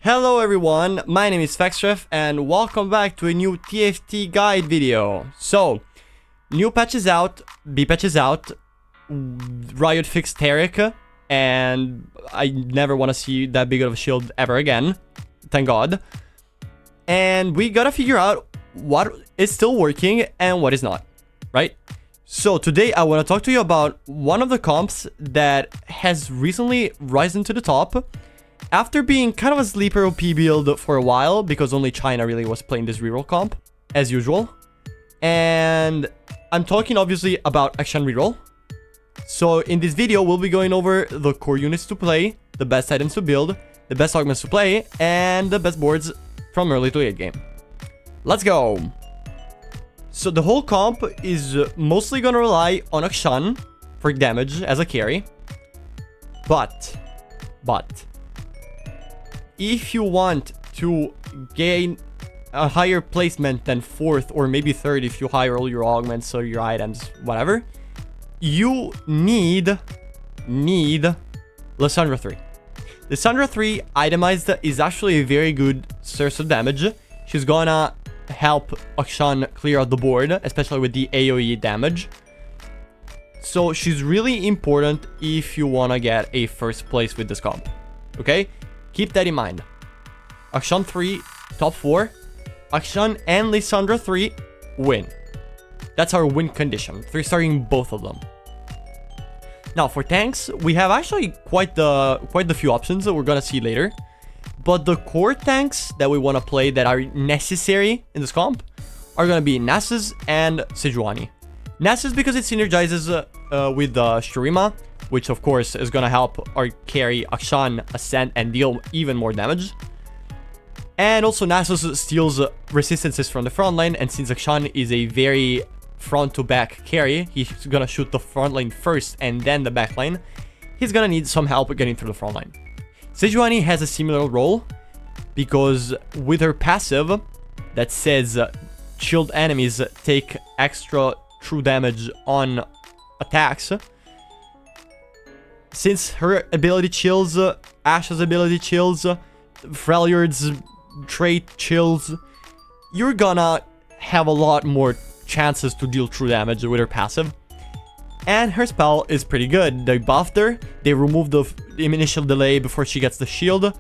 Hello everyone, my name is Fextref and welcome back to a new TFT guide video. So, new patch is out, B patch is out, Riot fixed Taric, and I never want to see that big of a shield ever again, thank god. And we gotta figure out what is still working and what is not, right? So today I want to talk to you about one of the comps that has recently risen to the top after being kind of a sleeper OP build for a while, because only China really was playing this reroll comp, as usual. And I'm talking obviously about AKSHAN reroll. So in this video, we'll be going over the core units to play, the best items to build, the best augments to play, and the best boards from early to late game. Let's go! So the whole comp is mostly gonna rely on AKSHAN for damage as a carry. But... if you want to gain a higher placement than 4th or maybe 3rd if you hire all your augments or your items, whatever, you need Lissandra 3. Lissandra 3 itemized is actually a very good source of damage. She's gonna help AKSHAN clear out the board, especially with the AoE damage. So she's really important if you wanna get a first place with this comp, okay? Keep that in mind. AKSHAN 3, top 4. AKSHAN and Lissandra 3 win. That's our win condition. 3-starring both of them. Now for tanks, we have actually quite the few options that we're gonna see later. But the core tanks that we want to play that are necessary in this comp are gonna be Nasus and Sejuani. Nasus because it synergizes with Shurima, which of course is gonna help our carry AKSHAN ascend and deal even more damage. And also Nasus steals resistances from the front line, and since AKSHAN is a very front to back carry, he's gonna shoot the front line first and then the back line. He's gonna need some help getting through the front line. Sejuani has a similar role because with her passive that says chilled enemies take extra true damage on attacks, since her ability chills, Ashe's ability chills, Freljord's trait chills, you're gonna have a lot more chances to deal true damage with her passive. And her spell is pretty good. They buffed her, they removed the initial delay before she gets the shield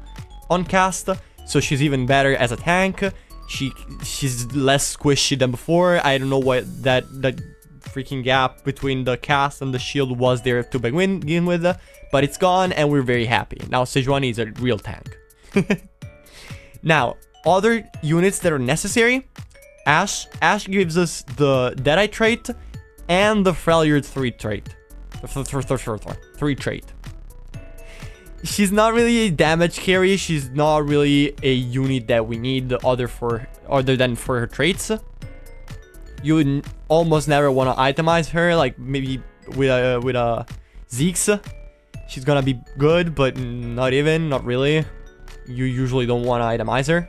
on cast, so she's even better as a tank. She's less squishy than before. I don't know what that freaking gap between the cast and the shield was there to begin with, but it's gone and we're very happy. Now Sejuani is a real tank. Now, other units that are necessary, Ashe gives us the Deadeye trait and the Freljord 3 trait. 3 trait. She's not really a damage carry, she's not really a unit that we need other than for her traits. You would almost never want to itemize her, like maybe with a Zeke's. She's gonna be good, but not really. You usually don't want to itemize her.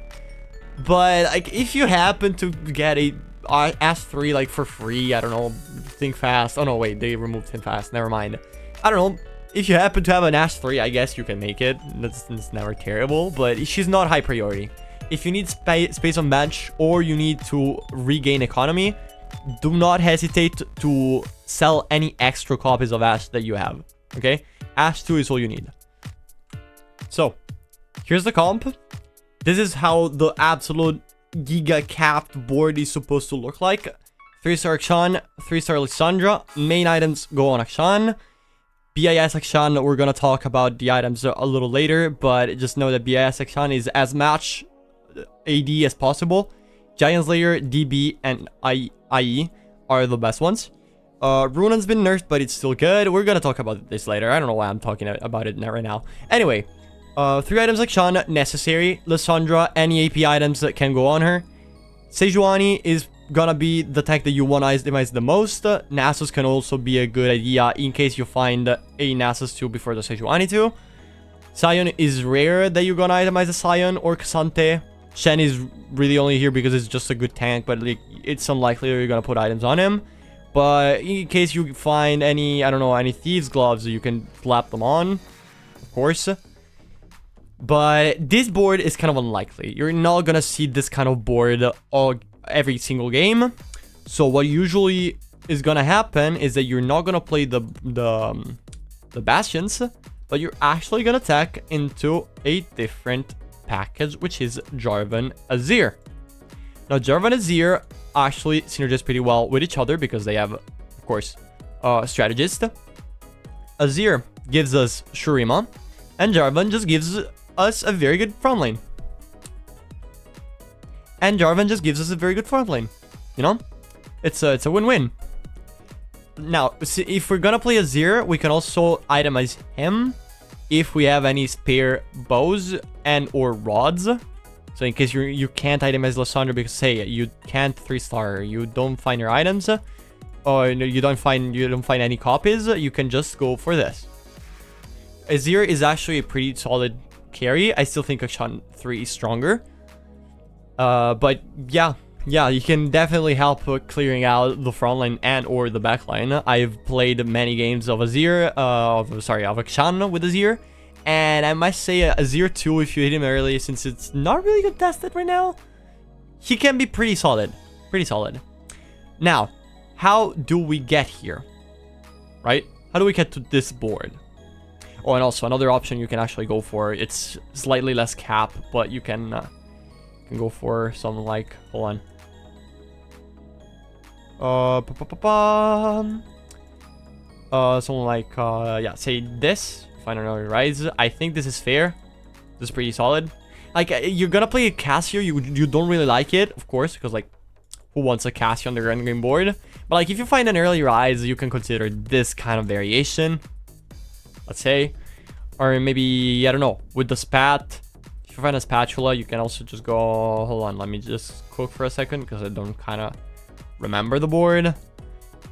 But like if you happen to get a Ashe 3 like for free, I don't know, Think Fast. Oh no, wait, they removed Think Fast. Never mind. I don't know. If you happen to have an Ashe 3, I guess you can make it. That's never terrible, but she's not high priority. If you need space on bench or you need to regain economy, do not hesitate to sell any extra copies of Ashe that you have, okay? Ashe 2 is all you need. So, here's the comp. This is how the absolute giga capped board is supposed to look like. 3-star AKSHAN, 3-star Lissandra. Main items go on AKSHAN. BIS AKSHAN, we're gonna talk about the items a little later, but just know that BIS AKSHAN is as much AD as possible. Giant Slayer, DB, and IE are the best ones. Runan's been nerfed, but it's still good. We're gonna talk about this later. I don't know why I'm talking about it right now. Anyway, 3 items AKSHAN necessary. Lissandra, any AP items that can go on her. Sejuani is gonna be the tank that you want to itemize the most. Nasus can also be a good idea in case you find a Nasus 2 before the Sejuani 2. Sion is rare that you're gonna itemize a Sion or K'Sante. Shen is really only here because it's just a good tank, but like it's unlikely you're gonna put items on him. But in case you find any, I don't know, any Thieves Gloves, you can slap them on, of course. But this board is kind of unlikely. You're not gonna see this kind of board every single game. So what usually is gonna happen is that you're not gonna play the bastions, but you're actually gonna attack into a different package, which is Jarvan Azir. Now Jarvan Azir actually synergize pretty well with each other because they have, of course, strategist. Azir gives us Shurima, and Jarvan just gives us a very good front lane. And Jarvan just gives us a very good front lane. You know? It's a win-win. Now, if we're gonna play Azir, we can also itemize him if we have any spare bows and or rods. So in case you can't itemize Lissandra because, hey, you can't 3-star, you don't find your items, or you don't find any copies, you can just go for this. Azir is actually a pretty solid carry. I still think AKSHAN 3 is stronger. But yeah, you can definitely help clearing out the front line and or the back line. I've played many games of Azir, of AKSHAN with Azir. And I must say Azir 2, if you hit him early, since it's not really contested right now, he can be pretty solid. Pretty solid. Now, how do we get here? Right? How do we get to this board? Oh, and also another option you can actually go for. It's slightly less cap, but you can go for something like, hold on. Something like, yeah, say this. Find another rise. I think this is fair. This is pretty solid. Like, you're gonna play a Cassia. You don't really like it, of course, because, like, who wants a Cassia on the end game board? But, like, if you find an early rise, you can consider this kind of variation. Let's say. Or maybe, I don't know, with the spat. If you find a spatula, you can also just go... Hold on, let me just cook for a second, because I don't kind of remember the board.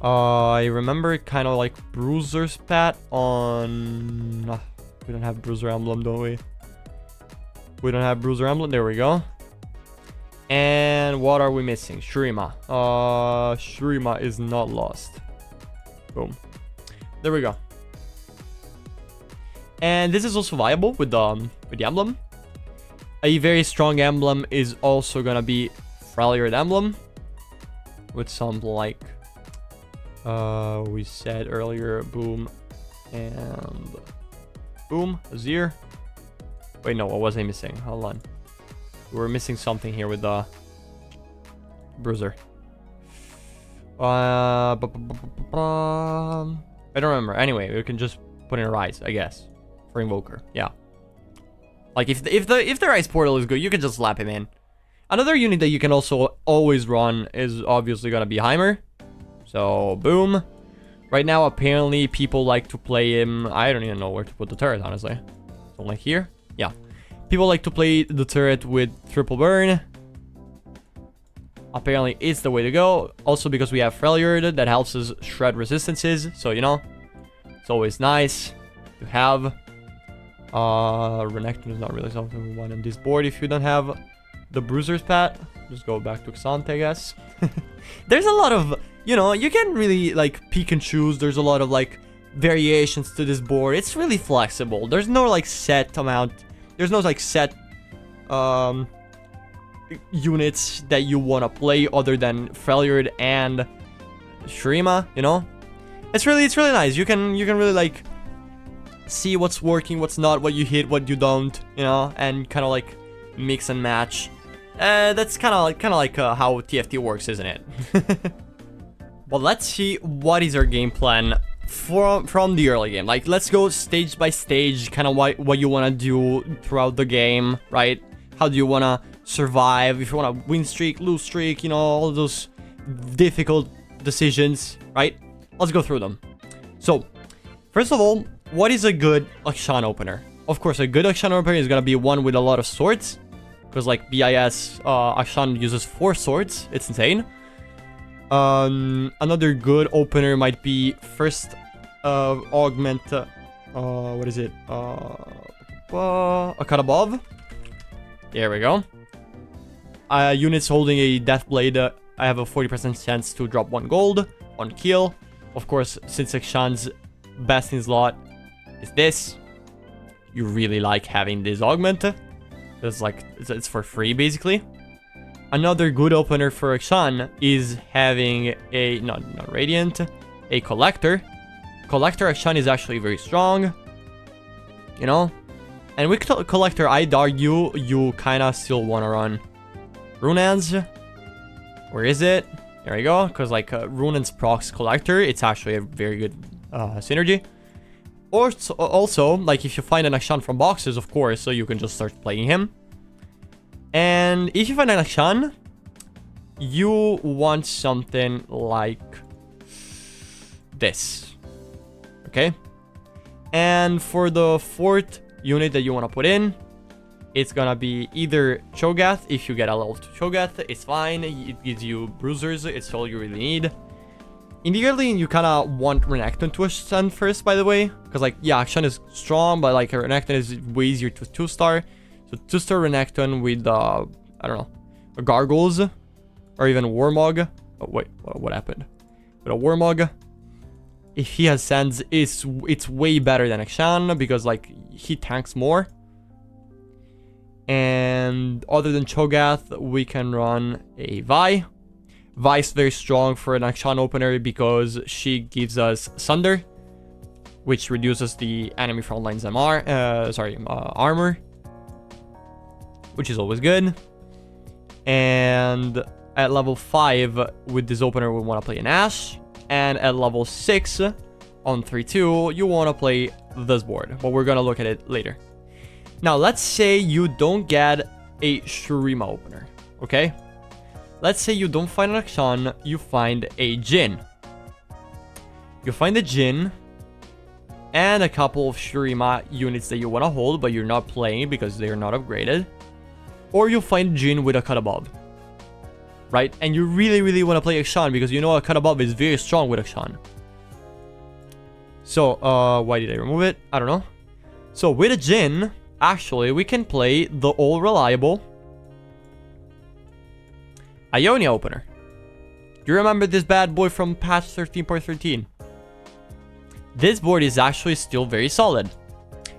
I remember kind of like Bruiser spat on... we don't have Bruiser emblem, don't we? We don't have Bruiser emblem. There we go. And what are we missing? Shurima. Shurima is not lost. Boom. There we go. And this is also viable with the emblem. A very strong emblem is also gonna be Freljord emblem. With something like... we said earlier, boom and boom, Azir. Wait, no, what was I missing? Hold on. We were missing something here with the Bruiser. I don't remember. Anyway, we can just put in a Rise, I guess, for Invoker. Yeah. Like if the Rise portal is good, you can just slap him in. Another unit that you can also always run is obviously gonna be Heimer. So, boom. Right now, apparently, people like to play him... I don't even know where to put the turret, honestly. So, like here? Yeah. People like to play the turret with triple burn. Apparently, it's the way to go. Also, because we have Freljord that helps us shred resistances. So, you know, it's always nice to have. Renekton is not really something we want on this board if you don't have the Bruiser's Pat. Just go back to Xante, I guess. There's a lot of... You know, you can really, like, pick and choose. There's a lot of, like, variations to this board. It's really flexible. There's no, like, set amount. There's no, like, set units that you want to play other than Freljord and Shurima, you know? It's really nice. You can really, like, see what's working, what's not, what you hit, what you don't, you know? And kind of, like, mix and match. That's kind of like how TFT works, isn't it? But let's see what is our game plan from the early game. Like, let's go stage by stage, kind of what you want to do throughout the game, right? How do you want to survive? If you want to win streak, lose streak, you know, all those difficult decisions, right? Let's go through them. So, first of all, what is a good AKSHAN opener? Of course, a good AKSHAN opener is going to be one with a lot of swords. Because, like, BIS, AKSHAN uses 4 swords. It's insane. Another good opener might be first augment, what is it? A cut above. There we go. Units holding a death blade, I have a 40% chance to drop 1 gold, 1 kill. Of course, since AKSHAN's best in slot is this, you really like having this augment. It's like, it's for free, basically. Another good opener for AKSHAN is having a, not Radiant, a Collector. Collector AKSHAN is actually very strong, you know? And with Collector, I'd argue you kind of still want to run Runeans. Where is it? There we go. Because like Runeans procs Collector, it's actually a very good synergy. Or also, like if you find an AKSHAN from boxes, of course, so you can just start playing him. And if you find an AKSHAN, you want something like this. Okay? And for the fourth unit that you want to put in, it's gonna be either Cho'Gath. If you get a level 2 Cho'Gath, it's fine. It gives you bruisers. It's all you really need. In the early, you kind of want Renekton to ascend first, by the way. Because, like, yeah, AKSHAN is strong, but, like, Renekton is way easier to 2-star. So, 2-star Renekton with, I don't know, a Gargoyles. Or even Warmog. Oh, wait, what happened? With a Warmog, if he ascends, it's way better than AKSHAN. Because, like, he tanks more. And other than Cho'Gath, we can run a Vi. Vi is very strong for an AKSHAN opener because she gives us Sunder, which reduces the enemy frontline's armor, which is always good. And at level 5, with this opener, we want to play an Ashe. And at level 6, on 3-2, you want to play this board, but we're going to look at it later. Now, let's say you don't get a Shurima opener, okay? Let's say you don't find an AKSHAN, you find a Jhin. You find a Jhin and a couple of Shurima units that you want to hold, but you're not playing because they're not upgraded. Or you find Jhin with a cut above, right? And you really, really want to play AKSHAN because you know a cut above is very strong with AKSHAN. So, why did I remove it? I don't know. So, with a Jhin, actually, we can play the all-reliable Ionia opener. Do you remember this bad boy from patch 13.13? This board is actually still very solid,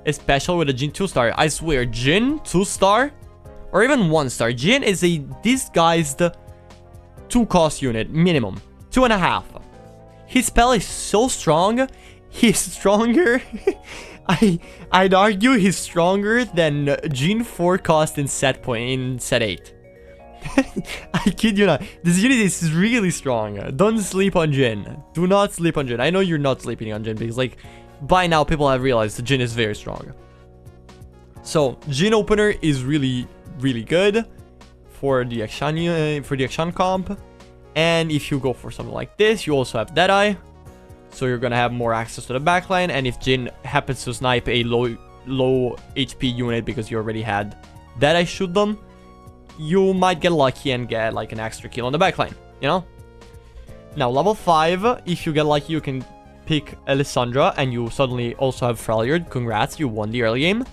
especially with a Jhin 2-star. I swear, Jhin 2-star or even 1-star. Jhin is a disguised 2-cost unit, minimum 2.5. His spell is so strong. He's stronger. I'd argue he's stronger than Jhin 4-cost in set 8. I kid you not. This unit is really strong. Don't sleep on Jhin. Do not sleep on Jhin. I know you're not sleeping on Jhin because, like, by now people have realized that Jhin is very strong. So Jhin opener is really, really good for the AKSHAN comp. And if you go for something like this, you also have Deadeye. So you're gonna have more access to the backline. And if Jhin happens to snipe a low HP unit because you already had Deadeye shoot them, you might get lucky and get like an extra kill on the backline, you know? Now, level 5, if you get lucky, you can pick Alessandra and you suddenly also have Freljord. Congrats, you won the early game.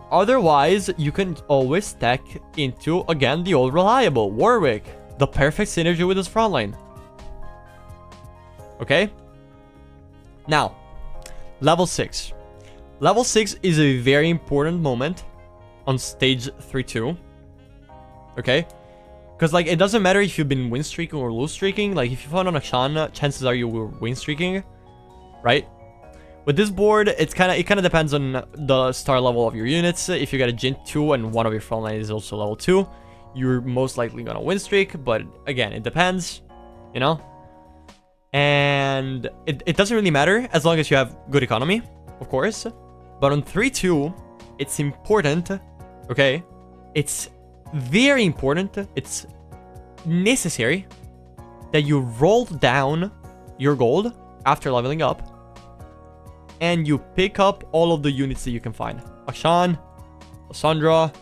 Otherwise, you can always stack into, again, the old reliable Warwick. The perfect synergy with his frontline. Okay? Now, level 6. Level 6 is a very important moment on stage 3-2. Okay? Because, like, it doesn't matter if you've been win streaking or lose streaking. Like, if you found on AKSHAN, chances are you were win streaking, right? With this board, it kind of depends on the star level of your units. If you get a Jhin 2 and one of your frontline is also level 2, you're most likely gonna win streak. But again, it depends, you know? And it doesn't really matter as long as you have good economy, of course. But on 3-2, it's important, okay? It's very important, it's necessary that you roll down your gold after leveling up and you pick up all of the units that you can find. AKSHAN, Lissandra,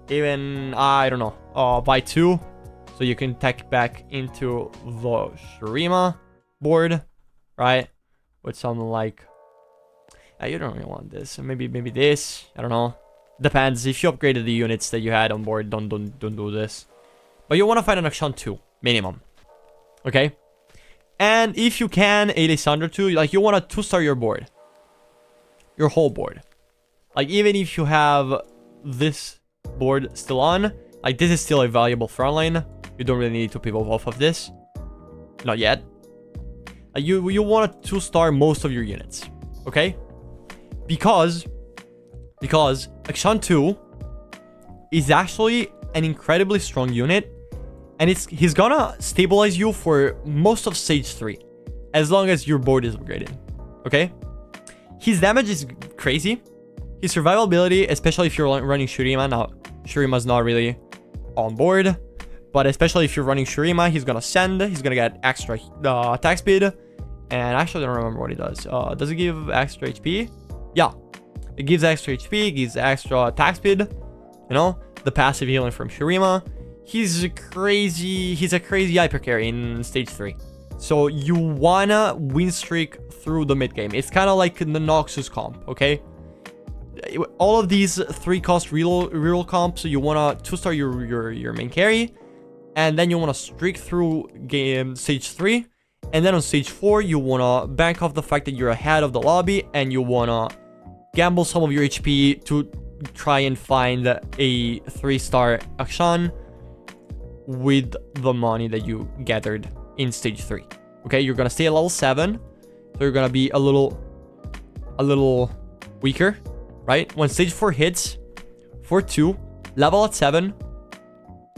even, I don't know, buy 2. So you can tech back into the Shurima board, right? With something like, you don't really want this. Maybe this, I don't know. Depends. If you upgraded the units that you had on board, don't do this. But you want to find an AKSHAN 2, minimum. Okay? And if you can, a Lissandra 2, like you want to 2-star your board. Your whole board. Like, even if you have this board still on, like, this is still a valuable front line. You don't really need to pivot off of this. Not yet. You want to 2-star most of your units, okay? Because AKSHAN 2 is actually an incredibly strong unit, and he's gonna stabilize you for most of stage 3, as long as your board is upgraded, okay? His damage is crazy. His survivability, especially if you're running Shurima. Now, Shurima's not really on board, but especially if you're running Shurima, he's gonna send. He's gonna get extra attack speed. And actually, I don't remember what he does. Does it give extra HP? Yeah. It gives extra HP, it gives extra attack speed. You know, the passive healing from Shurima. He's a crazy hyper carry in stage 3. So you wanna win streak through the mid game. It's kind of like the Noxus comp, okay? All of these 3-cost reroll comps, you wanna 2-star your main carry, and then you wanna streak through game stage 3, and then on stage 4 you wanna bank off the fact that you're ahead of the lobby, and you wanna gamble some of your HP to try and find a 3-star AKSHAN with the money that you gathered in stage 3. Okay, you're gonna stay at level 7, so you're gonna be a little weaker, right? When stage 4 hits, for 2, level at 7,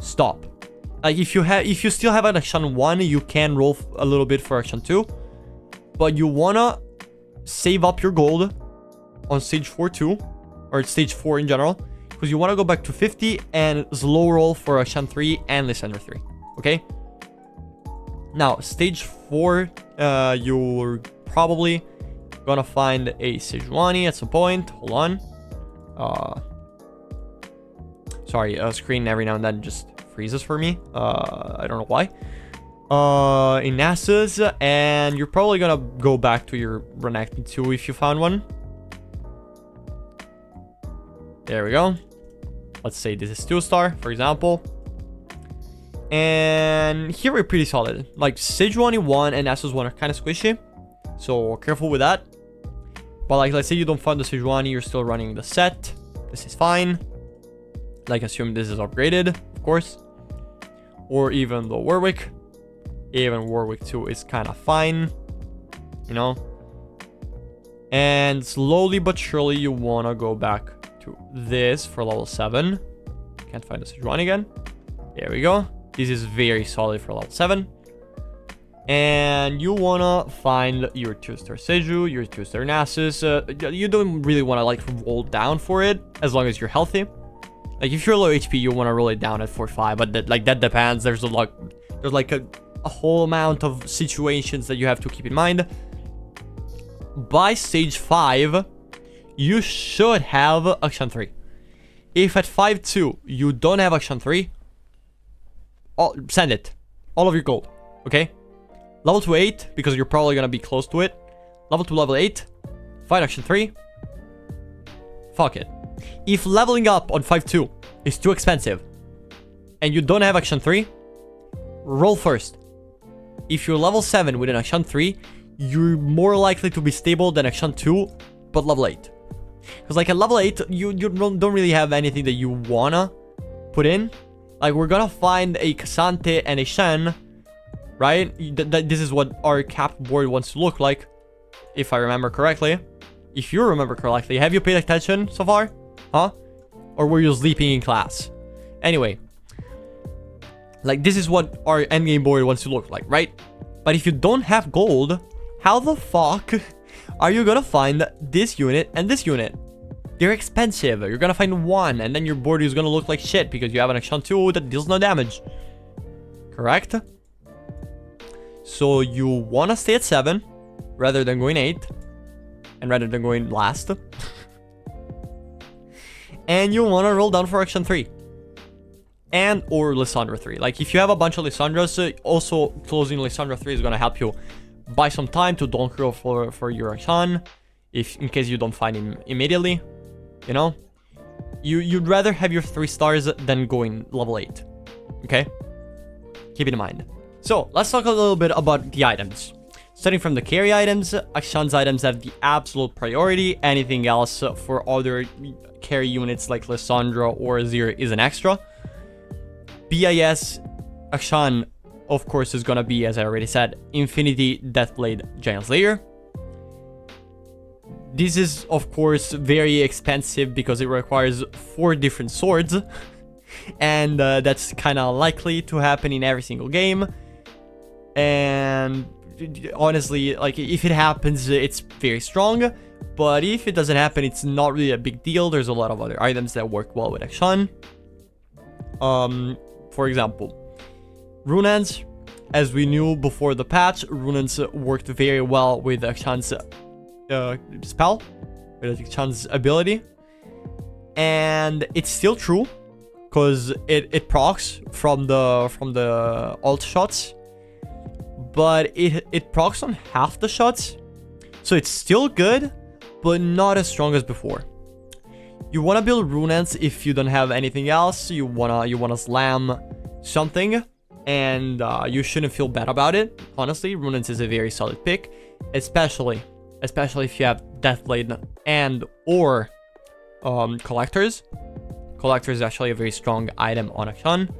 stop. Like, if you still have an AKSHAN 1, you can roll a little bit for AKSHAN 2, but you wanna save up your gold on stage 4 too, or stage 4 in general, because you wanna go back to 50 and slow roll for AKSHAN 3 and Lysandra 3, okay? Now, stage 4, you're probably gonna find a Sejuani at some point. Hold on. Sorry, screen every now and then just freezes for me. I don't know why. In Nasus, and you're probably gonna go back to your Renekton 2 if you found one. There we go. Let's say this is 2-star, for example. And here we're pretty solid. Like, Sejuani 1 and Nasus 1 are kind of squishy, so careful with that. But like, let's say you don't find the Sejuani, you're still running the set. This is fine. Like, assume this is upgraded, of course. Or even the Warwick. Even Warwick 2 is kind of fine, you know. And slowly but surely you want to go back to this for level 7. Can't find the Sejuani again. There we go. This is very solid for level 7. And you wanna find your 2-star Seju, your 2-star Nasus. You don't really wanna like roll down for it as long as you're healthy. Like, if you're low HP, you wanna roll it down at 4-5, but that depends. There's a whole amount of situations that you have to keep in mind. By stage 5, you should have AKSHAN 3. If at 5-2 you don't have AKSHAN 3, send it. All of your gold, okay? Level to 8, because you're probably gonna be close to it. Level to level 8, find AKSHAN 3. Fuck it. If leveling up on 5-2 is too expensive, and you don't have AKSHAN 3, roll first. If you're level 7 with an AKSHAN 3, you're more likely to be stable than AKSHAN 2, but level 8. Because like at level 8, you don't really have anything that you wanna put in. Like, we're gonna find a Cassante and a Shen, right? This is what our capped board wants to look like, if I remember correctly. If you remember correctly, have you paid attention so far? Huh? Or were you sleeping in class? Anyway, like, this is what our endgame board wants to look like, right? But if you don't have gold, how the fuck are you gonna find this unit and this unit? They're expensive. You're gonna find one, and then your board is gonna look like shit because you have an AKSHAN 2 that deals no damage. Correct? So you wanna stay at 7 rather than going 8, and rather than going last. And you wanna roll down for AKSHAN 3 and or Lysandra 3. Like, if you have a bunch of Lysandras, also closing Lysandra 3 is gonna help you buy some time to don't roll for your AKSHAN, in case you don't find him immediately. You know, you'd rather have your 3 stars than going level 8. Okay, keep it in mind. So let's talk a little bit about the items. Starting from the carry items, AKSHAN's items have the absolute priority. Anything else for other carry units like Lissandra or Azir is an extra. BIS, AKSHAN, of course, is gonna be, as I already said, Infinity, Deathblade, Giant Slayer. This is, of course, very expensive because it requires 4 different swords. And that's kind of unlikely to happen in every single game. And honestly, like, if it happens, it's very strong. But if it doesn't happen, it's not really a big deal. There's a lot of other items that work well with AKSHAN. For example, Runehands. As we knew before the patch, Runehands worked very well with AKSHAN's spell, with AKSHAN's ability. And it's still true, because it procs from the ult shots. But it procs on half the shots. So it's still good, but not as strong as before. You want to build Runehands if you don't have anything else. You wanna slam something, and you shouldn't feel bad about it. Honestly, Runehands is a very solid pick, especially if you have Deathblade and or Collectors. Collector is actually a very strong item on AKSHAN.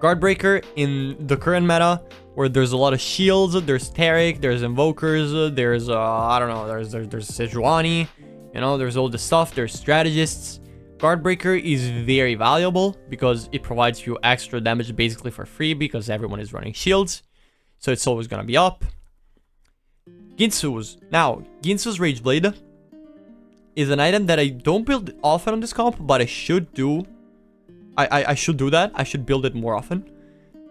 Guardbreaker in the current meta, where there's a lot of shields, there's Taric, there's Invokers, there's I don't know, there's Sejuani, you know, there's all this stuff, there's strategists. Guardbreaker is very valuable because it provides you extra damage basically for free because everyone is running shields, so it's always gonna be up. Ginsu's. Now, Ginsu's Rageblade is an item that I don't build often on this comp, but I should do. I should do that. I should build it more often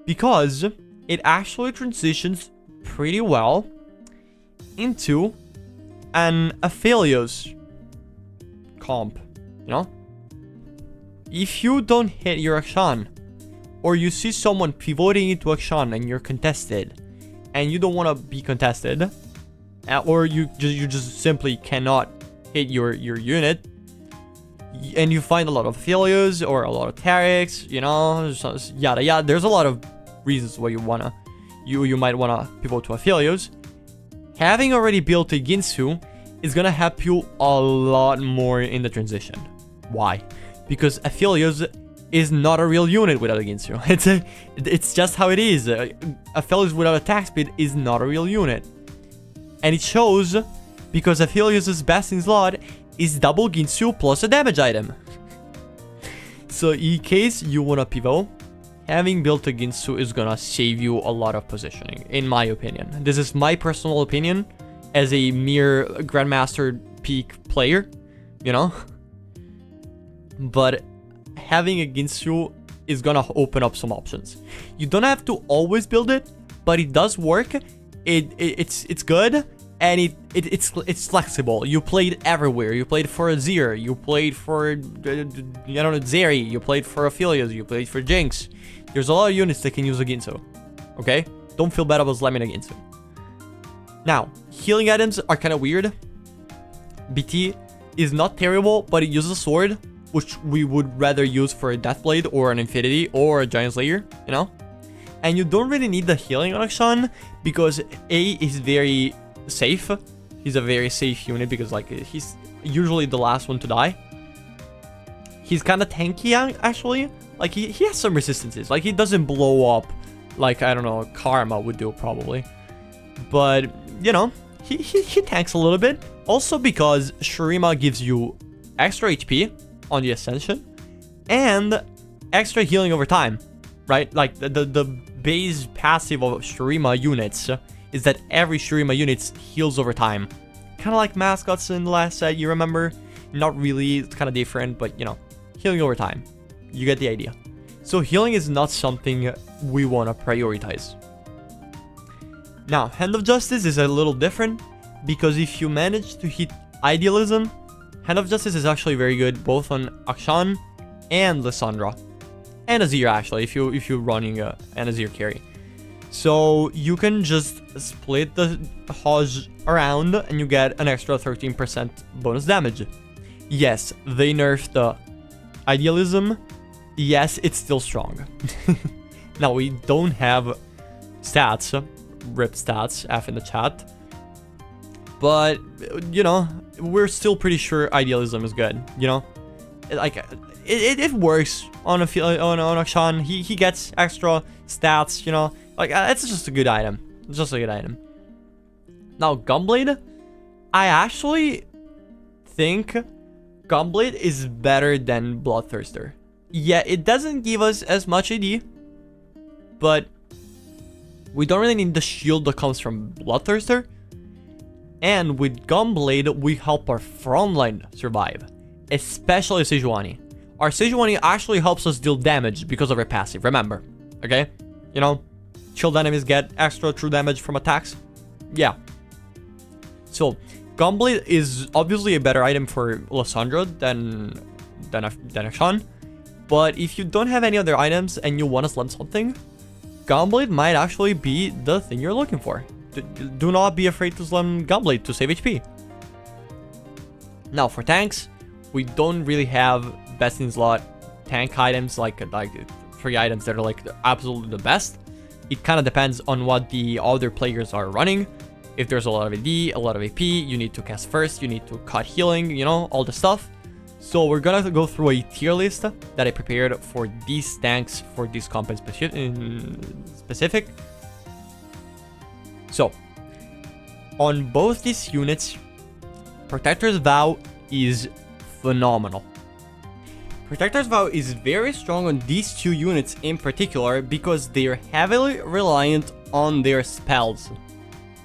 because it actually transitions pretty well into an Aphelios comp, you know? If you don't hit your AKSHAN, or you see someone pivoting into AKSHAN and you're contested, and you don't want to be contested, or you just simply cannot hit your unit, and you find a lot of Aphelios or a lot of Tarics, you know, yada yada. There's a lot of reasons why you might wanna pivot to Aphelios. Having already built a Ginsu is gonna help you a lot more in the transition. Why? Because Aphelios is not a real unit without a Ginsu. It's just how it is. Aphelios without attack speed is not a real unit, and it shows because Aphelios' best in slot is double Ginsu plus a damage item. So in case you wanna pivot, having built a Ginsu is gonna save you a lot of positioning, in my opinion. This is my personal opinion as a mere Grandmaster peak player, you know? But having a Ginsu is gonna open up some options. You don't have to always build it, but it does work. It's good. And it's flexible. You played everywhere. You played for Azir. You played for, I don't know, Zeri. You played for Aphelios. You played for Jinx. There's a lot of units that can use a Ginsu. Okay? Don't feel bad about slamming a Ginsu. Now, healing items are kind of weird. BT is not terrible, but it uses a sword, which we would rather use for a Deathblade or an Infinity or a Giant Slayer, you know? And you don't really need the healing on AKSHAN because A is very safe. He's a very safe unit because, like, he's usually the last one to die. He's kind of tanky actually. Like, he has some resistances. Like, he doesn't blow up like, I don't know, Karma would do probably, but you know, he tanks a little bit. Also because Shurima gives you extra HP on the Ascension and extra healing over time, right? Like the base passive of Shurima units is that every Shurima unit heals over time. Kind of like mascots in the last set, you remember? Not really, it's kind of different, but you know, healing over time. You get the idea. So healing is not something we want to prioritize. Now, Hand of Justice is a little different, because if you manage to hit Idealism, Hand of Justice is actually very good both on AKSHAN and Lissandra. And Azir actually, if you're running an Azir carry. So you can just split the Hajj around and you get an extra 13% bonus damage. Yes, they nerfed the Idealism. Yes, it's still strong. Now we don't have stats rip stats, F in the chat. But, you know, we're still pretty sure idealism is good, you know? It works on on AKSHAN. He gets extra stats, you know? Like, it's just a good item. It's just a good item. Now, Gunblade, I actually think Gunblade is better than Bloodthirster. Yeah, it doesn't give us as much AD, but we don't really need the shield that comes from Bloodthirster. And with Gunblade, we help our frontline survive, especially Sejuani. Our Sejuani actually helps us deal damage because of her passive, remember, okay? You know, shield enemies get extra true damage from attacks. Yeah. So, Gunblade is obviously a better item for Lissandra than AKSHAN. But if you don't have any other items and you want to slam something, Gunblade might actually be the thing you're looking for. Do not be afraid to slam Gunblade to save HP. Now, for tanks, we don't really have best in slot tank items, like 3 items that are like absolutely the best. It kind of depends on what the other players are running. If there's a lot of AD, a lot of AP, you need to cast first, you need to cut healing, you know, all the stuff. So we're gonna go through a tier list that I prepared for these tanks for this comp in specific. So, on both these units, Protector's Vow is phenomenal. Protector's Vow is very strong on these 2 units in particular because they are heavily reliant on their spells.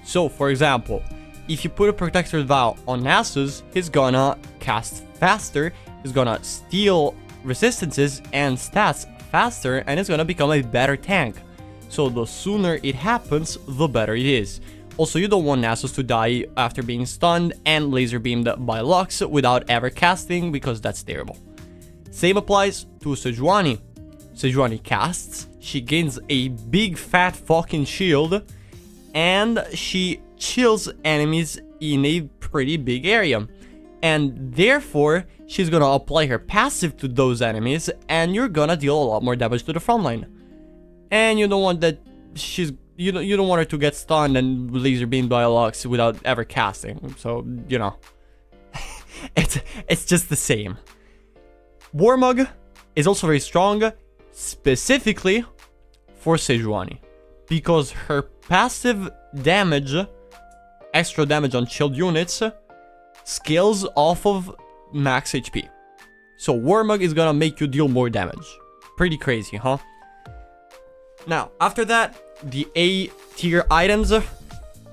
So, for example, if you put a Protector's Vow on Nasus, he's gonna cast faster, he's gonna steal resistances and stats faster, and it's gonna become a better tank. So the sooner it happens, the better it is. Also, you don't want Nasus to die after being stunned and laser beamed by Lux without ever casting, because that's terrible. Same applies to Sejuani. Sejuani casts, she gains a big fat fucking shield, and she chills enemies in a pretty big area. And therefore, she's gonna apply her passive to those enemies, and you're gonna deal a lot more damage to the front line. And you don't want that you don't want her to get stunned and laser beamed by a Lux without ever casting. So, you know, it's just the same. Warmog is also very strong, specifically for Sejuani, because her passive damage, extra damage on shield units, scales off of max HP. So Warmog is gonna make you deal more damage. Pretty crazy, huh? Now, after that, the A tier items,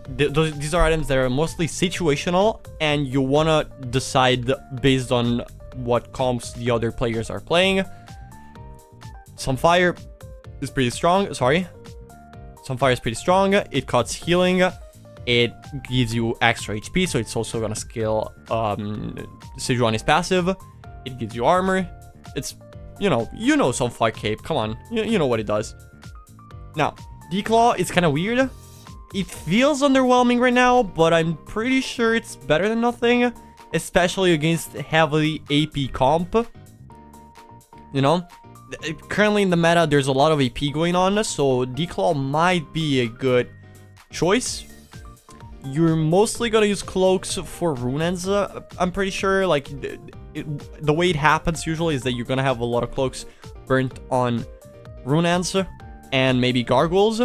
these are items that are mostly situational, and you wanna decide based on what comps the other players are playing. Sunfire is pretty strong, Sunfire is pretty strong, it cuts healing, it gives you extra HP, so it's also gonna scale Sejuani's passive, it gives you armor, it's, you know Sunfire Cape, come on, you know what it does. Now, Declaw is kind of weird. It feels underwhelming right now, but I'm pretty sure it's better than nothing, especially against heavily AP comp. You know, currently in the meta, there's a lot of AP going on, so Declaw might be a good choice. You're mostly gonna use cloaks for rune ends, I'm pretty sure. Like, the way it happens usually is that you're gonna have a lot of cloaks burnt on rune ends and maybe gargoyles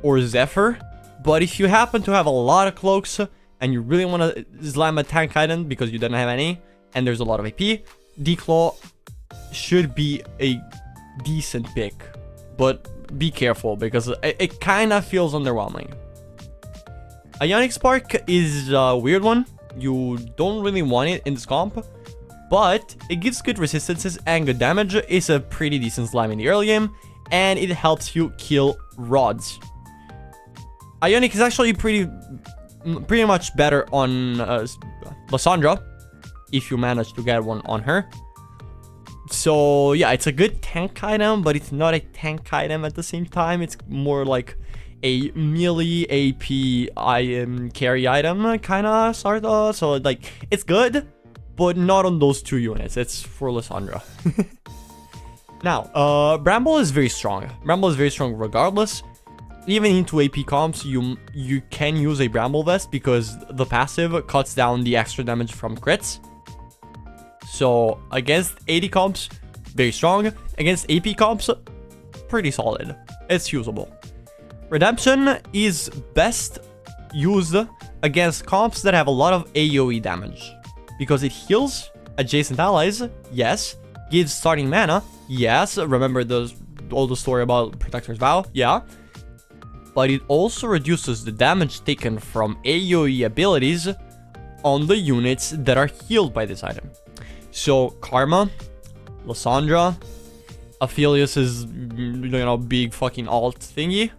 or Zephyr. But if you happen to have a lot of cloaks and you really want to slam a tank item because you don't have any and there's a lot of AP, Declaw should be a decent pick. But be careful because it kind of feels underwhelming. Ionic Spark is a weird one. You don't really want it in this comp, but it gives good resistances and good damage. It's a pretty decent slime in the early game, and it helps you kill rods. Ionic is actually pretty much better on Lissandra, if you manage to get one on her. So yeah, it's a good tank item, but it's not a tank item at the same time. It's more like a melee AP carry item, kinda, sorta. So like, it's good, but not on those 2 units. It's for Lissandra. Now, Bramble is very strong. Bramble is very strong regardless. even into AP comps, you can use a Bramble Vest because the passive cuts down the extra damage from crits. So against AD comps, very strong. Against AP comps, pretty solid. It's usable. Redemption is best used against comps that have a lot of AoE damage, because it heals adjacent allies, yes. Gives starting mana, yes. Remember all the story about Protector's Vow, yeah. But it also reduces the damage taken from AoE abilities on the units that are healed by this item. So Karma, Lysandra, Aphelios's, big fucking alt thingy.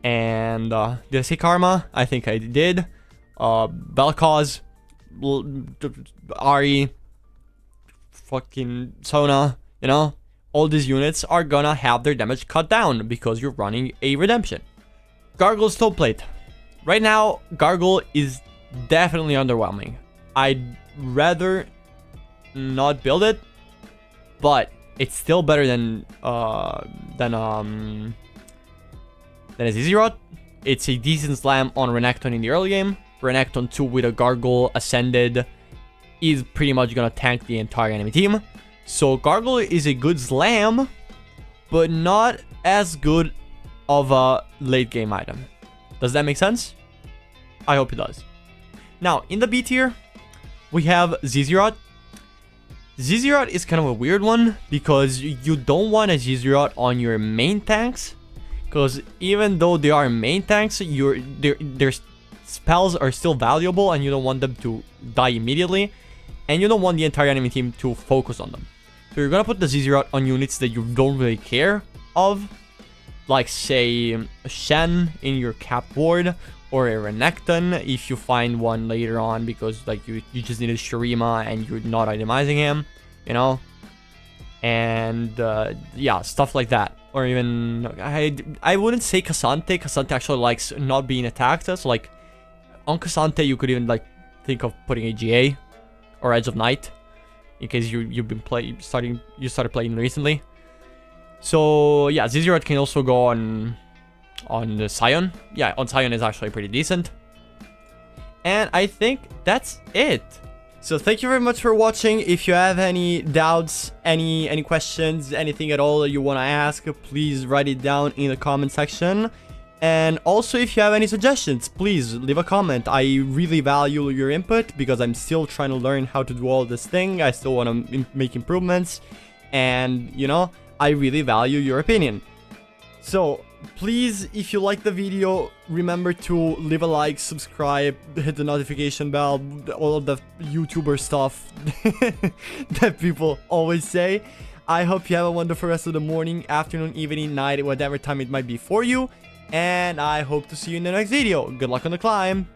And did I say Karma? I think I did. Vel'Koz, Ahri, fucking Sona, all these units are gonna have their damage cut down because you're running a redemption. Gargoyle Stoneplate. Right now, Gargoyle is definitely underwhelming. I'd rather not build it, but it's still better than a Zizirot. It's a decent slam on Renekton in the early game. Renekton 2 with a Gargoyle Ascended is pretty much gonna tank the entire enemy team. So Gargoyle is a good slam, but not as good of a late game item. Does that make sense? I hope it does. Now, in the B tier, we have Zizirot. Zizirot is kind of a weird one because you don't want a Zizirot on your main tanks, because even though they are main tanks, their spells are still valuable and you don't want them to die immediately, and you don't want the entire enemy team to focus on them. So you're gonna put the Zizirot on units that you don't really care of, like say Shen in your cap ward, or a Renekton if you find one later on because like you just needed Shurima and you're not itemizing him, and yeah, stuff like that. Or even I wouldn't say Cassante. Cassante actually likes not being attacked, so like on Cassante you could even like think of putting a GA or Edge of Night in case you started playing recently. So yeah, Zizirot can also go on the Sion. Yeah, on Sion is actually pretty decent. And I think that's it. So thank you very much for watching. If you have any doubts, any questions, anything at all that you want to ask, please write it down in the comment section. And also, if you have any suggestions, please leave a comment. I really value your input because I'm still trying to learn how to do all this thing. I still want to make improvements, and I really value your opinion. So please, if you like the video, remember to leave a like, subscribe, hit the notification bell, all of the YouTuber stuff that people always say. I hope you have a wonderful rest of the morning, afternoon, evening, night, whatever time it might be for you. And I hope to see you in the next video. Good luck on the climb.